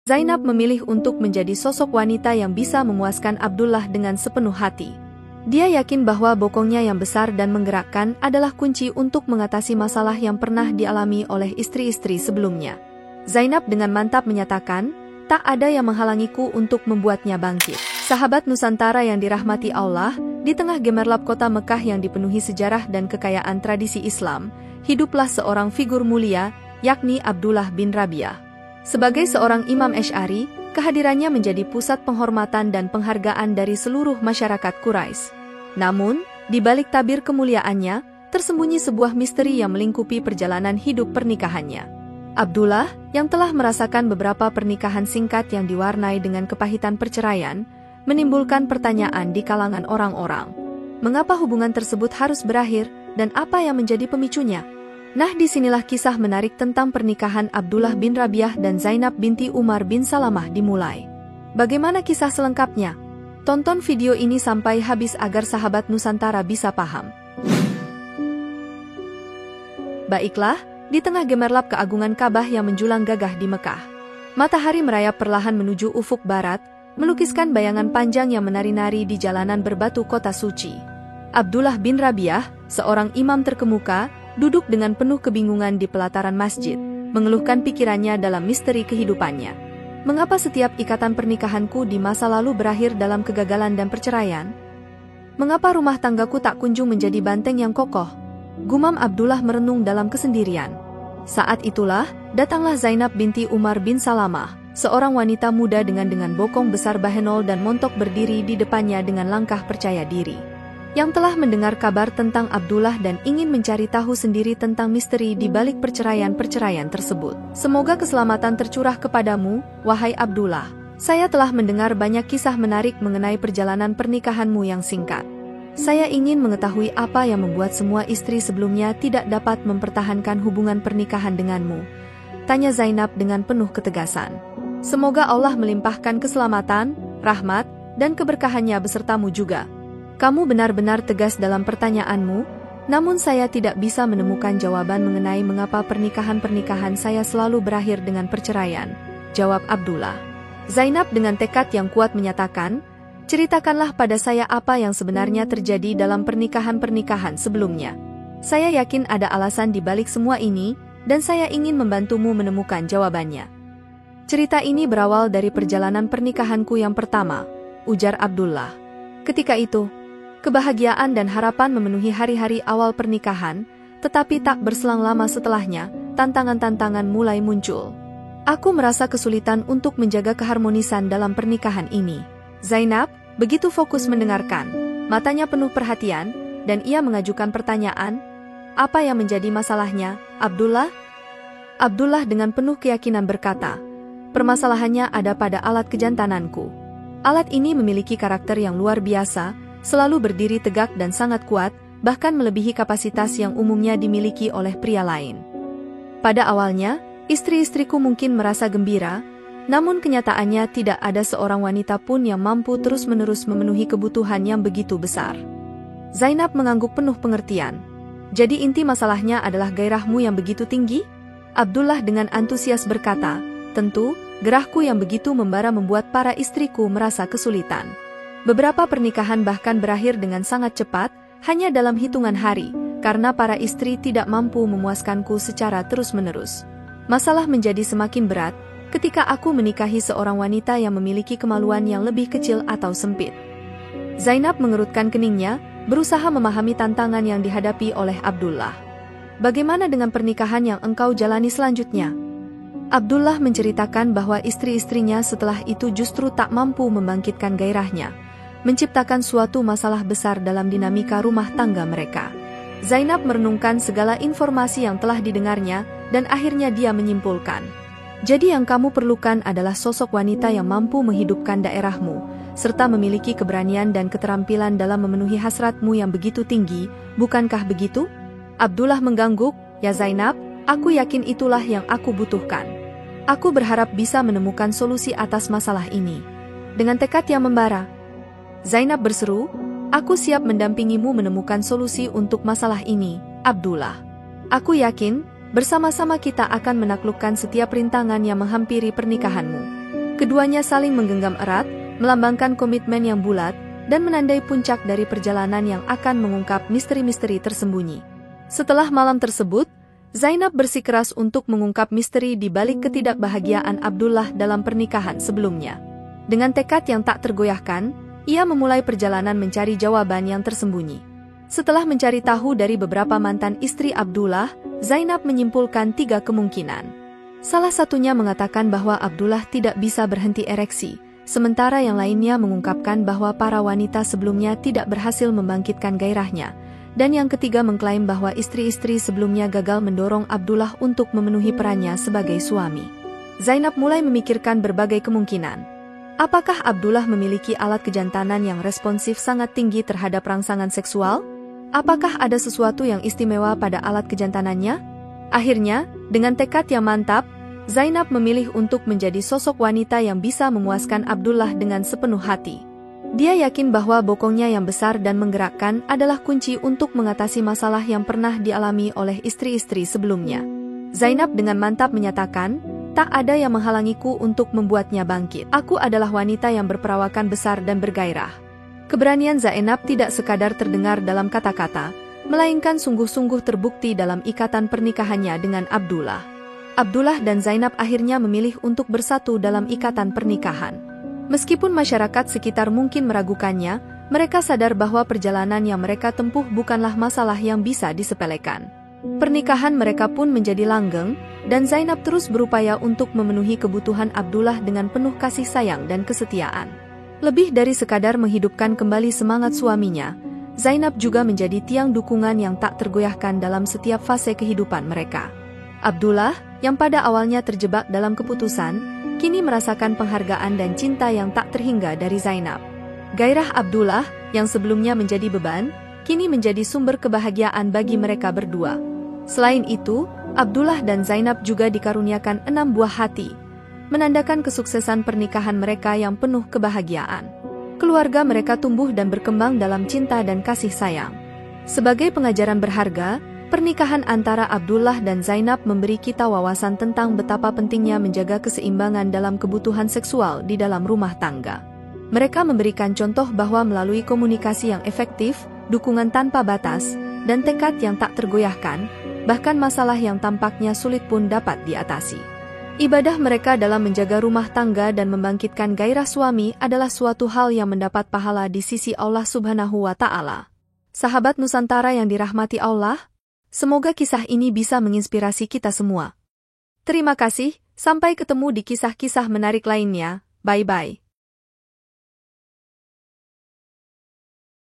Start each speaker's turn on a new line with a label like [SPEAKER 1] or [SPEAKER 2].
[SPEAKER 1] Zainab memilih untuk menjadi sosok wanita yang bisa memuaskan Abdullah dengan sepenuh hati. Dia yakin bahwa bokongnya yang besar dan menggerakkan adalah kunci untuk mengatasi masalah yang pernah dialami oleh istri-istri sebelumnya. Zainab dengan mantap menyatakan, tak ada yang menghalangiku untuk membuatnya bangkit. Sahabat Nusantara yang dirahmati Allah, di tengah gemerlap kota Mekah yang dipenuhi sejarah dan kekayaan tradisi Islam, hiduplah seorang figur mulia, yakni Abdullah bin Rabi'ah. Sebagai seorang imam Asy'ari, kehadirannya menjadi pusat penghormatan dan penghargaan dari seluruh masyarakat Quraisy. Namun, di balik tabir kemuliaannya, tersembunyi sebuah misteri yang melingkupi perjalanan hidup pernikahannya. Abdullah, yang telah merasakan beberapa pernikahan singkat yang diwarnai dengan kepahitan perceraian, menimbulkan pertanyaan di kalangan orang-orang. Mengapa hubungan tersebut harus berakhir, dan apa yang menjadi pemicunya? Nah, disinilah kisah menarik tentang pernikahan Abdullah bin Rabi'ah dan Zainab binti Umar bin Salamah dimulai. Bagaimana kisah selengkapnya? Tonton video ini sampai habis agar sahabat Nusantara bisa paham. Baiklah, di tengah gemerlap keagungan Ka'bah yang menjulang gagah di Mekah, matahari merayap perlahan menuju ufuk barat, melukiskan bayangan panjang yang menari-nari di jalanan berbatu kota suci. Abdullah bin Rabi'ah, seorang imam terkemuka, duduk dengan penuh kebingungan di pelataran masjid, mengeluhkan pikirannya dalam misteri kehidupannya. Mengapa setiap ikatan pernikahanku di masa lalu berakhir dalam kegagalan dan perceraian? Mengapa rumah tanggaku tak kunjung menjadi banteng yang kokoh? Gumam Abdullah merenung dalam kesendirian. Saat itulah, datanglah Zainab binti Umar bin Salamah, seorang wanita muda dengan bokong besar bahenol dan montok berdiri di depannya dengan langkah percaya diri, yang telah mendengar kabar tentang Abdullah dan ingin mencari tahu sendiri tentang misteri di balik perceraian-perceraian tersebut. Semoga keselamatan tercurah kepadamu, wahai Abdullah. Saya telah mendengar banyak kisah menarik mengenai perjalanan pernikahanmu yang singkat. Saya ingin mengetahui apa yang membuat semua istri sebelumnya tidak dapat mempertahankan hubungan pernikahan denganmu, tanya Zainab dengan penuh ketegasan. Semoga Allah melimpahkan keselamatan, rahmat, dan keberkahannya besertamu juga. Kamu benar-benar tegas dalam pertanyaanmu, namun saya tidak bisa menemukan jawaban mengenai mengapa pernikahan-pernikahan saya selalu berakhir dengan perceraian, jawab Abdullah. Zainab dengan tekad yang kuat menyatakan, ceritakanlah pada saya apa yang sebenarnya terjadi dalam pernikahan-pernikahan sebelumnya. Saya yakin ada alasan di balik semua ini, dan saya ingin membantumu menemukan jawabannya. Cerita ini berawal dari perjalanan pernikahanku yang pertama, ujar Abdullah. Ketika itu, kebahagiaan dan harapan memenuhi hari-hari awal pernikahan, tetapi tak berselang lama setelahnya, tantangan-tantangan mulai muncul. Aku merasa kesulitan untuk menjaga keharmonisan dalam pernikahan ini. Zainab begitu fokus mendengarkan, matanya penuh perhatian, dan ia mengajukan pertanyaan, apa yang menjadi masalahnya, Abdullah? Abdullah dengan penuh keyakinan berkata, permasalahannya ada pada alat kejantananku. Alat ini memiliki karakter yang luar biasa, selalu berdiri tegak dan sangat kuat, bahkan melebihi kapasitas yang umumnya dimiliki oleh pria lain. Pada awalnya, istri-istriku mungkin merasa gembira, namun kenyataannya tidak ada seorang wanita pun yang mampu terus-menerus memenuhi kebutuhan yang begitu besar. Zainab mengangguk penuh pengertian. Jadi inti masalahnya adalah gairahmu yang begitu tinggi? Abdullah dengan antusias berkata, tentu, gerahku yang begitu membara membuat para istriku merasa kesulitan. Beberapa pernikahan bahkan berakhir dengan sangat cepat, hanya dalam hitungan hari, karena para istri tidak mampu memuaskanku secara terus-menerus. Masalah menjadi semakin berat, ketika aku menikahi seorang wanita yang memiliki kemaluan yang lebih kecil atau sempit. Zainab mengerutkan keningnya, berusaha memahami tantangan yang dihadapi oleh Abdullah. Bagaimana dengan pernikahan yang engkau jalani selanjutnya? Abdullah menceritakan bahwa istri-istrinya setelah itu justru tak mampu membangkitkan gairahnya, menciptakan suatu masalah besar dalam dinamika rumah tangga mereka. Zainab merenungkan segala informasi yang telah didengarnya, dan akhirnya dia menyimpulkan, jadi yang kamu perlukan adalah sosok wanita yang mampu menghidupkan daerahmu, serta memiliki keberanian dan keterampilan dalam memenuhi hasratmu yang begitu tinggi, bukankah begitu? Abdullah mengangguk, ya Zainab, aku yakin itulah yang aku butuhkan. Aku berharap bisa menemukan solusi atas masalah ini. Dengan tekad yang membara, Zainab berseru, aku siap mendampingimu menemukan solusi untuk masalah ini, Abdullah. Aku yakin, bersama-sama kita akan menaklukkan setiap rintangan yang menghampiri pernikahanmu. Keduanya saling menggenggam erat, melambangkan komitmen yang bulat, dan menandai puncak dari perjalanan yang akan mengungkap misteri-misteri tersembunyi. Setelah malam tersebut, Zainab bersikeras untuk mengungkap misteri di balik ketidakbahagiaan Abdullah dalam pernikahan sebelumnya. Dengan tekad yang tak tergoyahkan, ia memulai perjalanan mencari jawaban yang tersembunyi. Setelah mencari tahu dari beberapa mantan istri Abdullah, Zainab menyimpulkan 3 kemungkinan. Salah satunya mengatakan bahwa Abdullah tidak bisa berhenti ereksi, sementara yang lainnya mengungkapkan bahwa para wanita sebelumnya tidak berhasil membangkitkan gairahnya, dan yang ketiga mengklaim bahwa istri-istri sebelumnya gagal mendorong Abdullah untuk memenuhi perannya sebagai suami. Zainab mulai memikirkan berbagai kemungkinan. Apakah Abdullah memiliki alat kejantanan yang responsif sangat tinggi terhadap rangsangan seksual? Apakah ada sesuatu yang istimewa pada alat kejantanannya? Akhirnya, dengan tekad yang mantap, Zainab memilih untuk menjadi sosok wanita yang bisa memuaskan Abdullah dengan sepenuh hati. Dia yakin bahwa bokongnya yang besar dan menggerakkan adalah kunci untuk mengatasi masalah yang pernah dialami oleh istri-istri sebelumnya. Zainab dengan mantap menyatakan, "Tak ada yang menghalangiku untuk membuatnya bangkit. Aku adalah wanita yang berperawakan besar dan bergairah." Keberanian Zainab tidak sekadar terdengar dalam kata-kata, melainkan sungguh-sungguh terbukti dalam ikatan pernikahannya dengan Abdullah. Abdullah dan Zainab akhirnya memilih untuk bersatu dalam ikatan pernikahan. Meskipun masyarakat sekitar mungkin meragukannya, mereka sadar bahwa perjalanan yang mereka tempuh bukanlah masalah yang bisa disepelekan. Pernikahan mereka pun menjadi langgeng, dan Zainab terus berupaya untuk memenuhi kebutuhan Abdullah dengan penuh kasih sayang dan kesetiaan. Lebih dari sekadar menghidupkan kembali semangat suaminya, Zainab juga menjadi tiang dukungan yang tak tergoyahkan dalam setiap fase kehidupan mereka. Abdullah, yang pada awalnya terjebak dalam keputusan, kini merasakan penghargaan dan cinta yang tak terhingga dari Zainab. Gairah Abdullah, yang sebelumnya menjadi beban, kini menjadi sumber kebahagiaan bagi mereka berdua. Selain itu, Abdullah dan Zainab juga dikaruniakan 6 buah hati, menandakan kesuksesan pernikahan mereka yang penuh kebahagiaan. Keluarga mereka tumbuh dan berkembang dalam cinta dan kasih sayang. Sebagai pengajaran berharga, pernikahan antara Abdullah dan Zainab memberi kita wawasan tentang betapa pentingnya menjaga keseimbangan dalam kebutuhan seksual di dalam rumah tangga. Mereka memberikan contoh bahwa melalui komunikasi yang efektif, dukungan tanpa batas, dan tekad yang tak tergoyahkan, bahkan masalah yang tampaknya sulit pun dapat diatasi. Ibadah mereka dalam menjaga rumah tangga dan membangkitkan gairah suami adalah suatu hal yang mendapat pahala di sisi Allah Subhanahu wa Ta'ala. Sahabat Nusantara yang dirahmati Allah, semoga kisah ini bisa menginspirasi kita semua. Terima kasih, sampai ketemu di kisah-kisah menarik lainnya. Bye-bye.